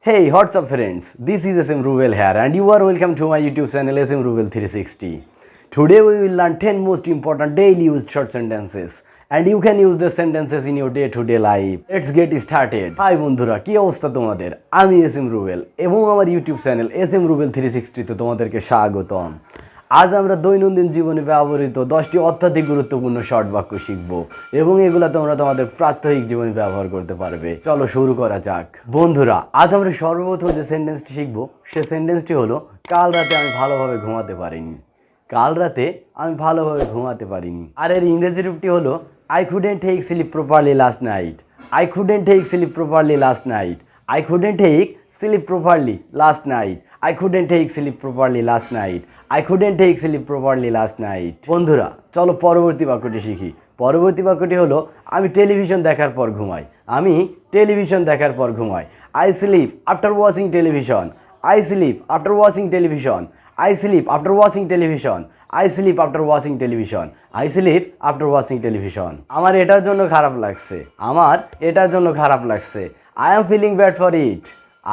Hey, what's up friends? This is SM Ruvel here and you are welcome to my YouTube channel SM Ruvel 360. Today we will learn 10 most important daily used short sentences and you can use the sentences in your day-to-day life. Let's get started. Hi বন্ধুরা, কি অবস্থা তোমাদের? আমি SM Ruvel এবং আমার YouTube channel SM Ruvel 360 তে তোমাদেরকে স্বাগতম। আজ আমরা দৈনন্দিন জীবনে ব্যবহৃত 10টি অত্যধিক গুরুত্বপূর্ণ শর্ট বাক্য শিখব এবং এগুলো তোমরা তোমাদের প্রাত্যহিক জীবনে ব্যবহার করতে পারবে। চলো শুরু করা যাক। বন্ধুরা, আজ আমরা সর্বপ্রথম যে সেন্টেন্সটি শিখব সে সেন্টেন্সটি হলো কাল রাতে আমি ভালোভাবে ঘুমাতে পারিনি। কাল রাতে আমি ভালোভাবে ঘুমাতে পারিনি। আর এর ইংরেজি রূপটি হলো I couldn't take sleep properly last night. I couldn't take sleep properly last night. I couldn't take sleep properly last night. I couldn't take sleep properly last night. I couldn't take sleep properly last night. বন্ধুরা, চলো পরবর্তী বাক্যটি শিখি। পরবর্তী বাক্যটি হলো আমি television দেখার পর ঘুমাই। আমি টেলিভিশন দেখার পর ঘুমাই। I sleep after watching television. I sleep after watching television. I sleep after watching television. I sleep after watching television. I sleep after watching television. আমার এটার জন্য খারাপ লাগছে। আমার এটার জন্য খারাপ লাগছে। I am feeling bad for it.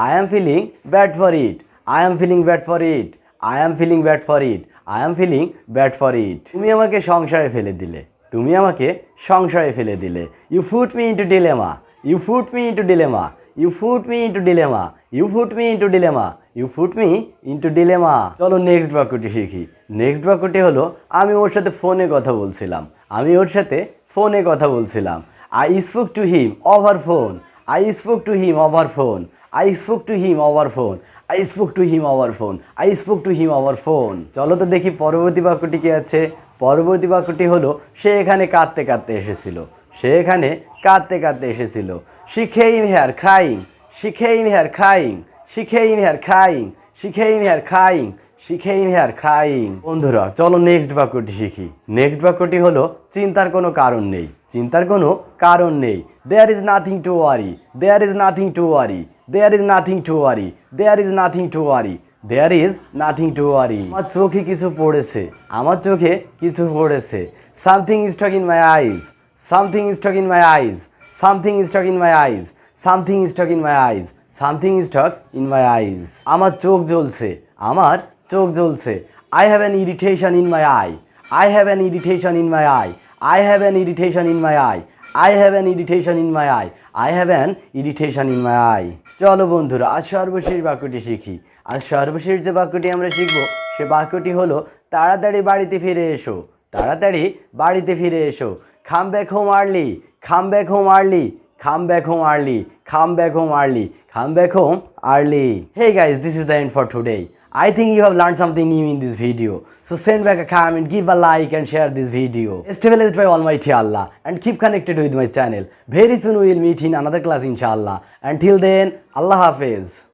I am feeling bad for it. I am feeling bad for it. I am feeling bad for it. I am feeling bad for it. তুমি আমাকে সংশয়ে ফেলে দিলে। তুমি আমাকে সংশয়ে ফেলে দিলে। You put me into dilemma. You put me into dilemma. You put me into dilemma. You put me into dilemma. You put me into dilemma. চলো next বাক্যটি শিখি। নেক্সট বাক্যটি হলো আমি ওর সাথে ফোনে কথা বলছিলাম। আমি ওর সাথে ফোনে কথা বলছিলাম। I spoke to him over phone. I spoke to him over phone. I spoke to him over phone. I spoke to him over phone. I spoke to him over phone. চলো তো দেখি পরবর্তী বাক্যটি কি আছে। পরবর্তী বাক্যটি হলো সে এখানে কাঁদতে কাঁদতে এসেছিল। সে এখানে কাঁদতে কাঁদতে এসেছিল। She came here crying. She came here crying. She came here crying. She came here crying. She came here crying. বন্ধুরা, চলো নেক্সট বাক্যটি শিখি। নেক্সট বাক্যটি হলো চিন্তার কোনো কারণ নেই। চিন্তার কোনো কারণ নেই। There is nothing to worry. There is nothing to worry. There is nothing to worry. There is nothing to worry. There is nothing to worry. আমার চোখে কিছু পড়েছে। আমার চোখে কিছু পড়েছে। Something is stuck in my eyes. Something is stuck in my eyes. Something is stuck in my eyes. Something is stuck in my eyes. Something is stuck in my eyes. আমার চোখ জ্বলছে। আমার চোখ জ্বলছে। I have an irritation in my eye. I have an irritation in my eye. I have an irritation in my eye. I have an irritation in my eye. I have an irritation in my eye. চলো বন্ধুরা, আজ সর্বশেষ বাক্যটি শিখি। আজ সর্বশেষ যে বাক্যটি আমরা শিখব সে বাক্যটি হলো তাড়াতাড়ি বাড়িতে ফিরে এসো। তাড়াতাড়ি বাড়িতে ফিরে এসো। Come back home early. Come back home early. Come back home early. Come back home early. Come back home early. Hey guys, this is the end for today. I think you have learned something new in this video. So send back a comment, give a like and share this video. Stay blessed by Almighty Allah and keep connected with my channel. Very soon we will meet in another class inshallah. Until then, Allah Hafiz.